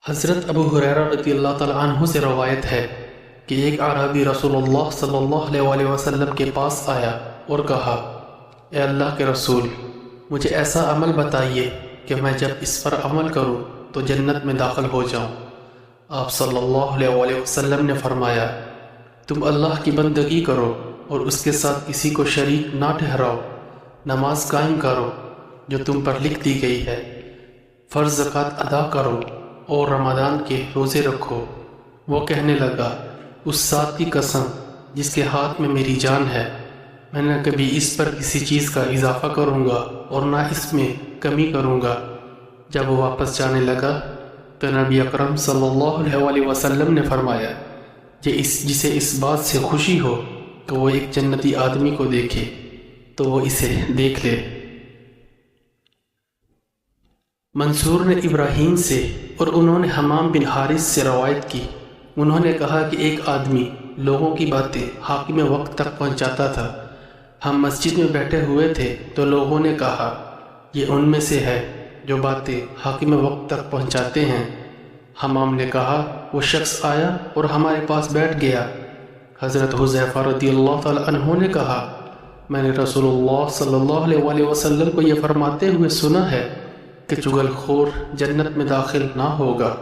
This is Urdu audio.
حضرت ابو ہریرہ رضی اللہ تعالیٰ عنہ سے روایت ہے کہ ایک اعرابی رسول اللہ صلی اللہ علیہ وسلم کے پاس آیا اور کہا، اے اللہ کے رسول، مجھے ایسا عمل بتائیے کہ میں جب اس پر عمل کروں تو جنت میں داخل ہو جاؤں۔ آپ صلی اللہ علیہ وسلم نے فرمایا، تم اللہ کی بندگی کرو اور اس کے ساتھ کسی کو شریک نہ ٹھہراؤ، نماز قائم کرو جو تم پر لکھ دی گئی ہے، فرض زکوٰۃ ادا کرو اور رمضان کے روزے رکھو۔ وہ کہنے لگا، اس ذات کی قسم جس کے ہاتھ میں میری جان ہے، میں نہ کبھی اس پر کسی چیز کا اضافہ کروں گا اور نہ اس میں کمی کروں گا۔ جب وہ واپس جانے لگا تو نبی اکرم صلی اللہ علیہ وسلم نے فرمایا، جسے اس بات سے خوشی ہو کہ وہ ایک جنتی آدمی کو دیکھے تو وہ اسے دیکھ لے۔ منصور نے ابراہیم سے اور انہوں نے حمام بن حارث سے روایت کی، انہوں نے کہا کہ ایک آدمی لوگوں کی باتیں حاکم وقت تک پہنچاتا تھا۔ ہم مسجد میں بیٹھے ہوئے تھے تو لوگوں نے کہا، یہ ان میں سے ہے جو باتیں حاکم وقت تک پہنچاتے ہیں۔ حمام نے کہا، وہ شخص آیا اور ہمارے پاس بیٹھ گیا۔ حضرت حذیفہ رضی اللہ تعالی عنہ نے کہا، میں نے رسول اللہ صلی اللہ علیہ وسلم کو یہ فرماتے ہوئے سنا ہے کہ چغل خور جنت میں داخل نہ ہوگا۔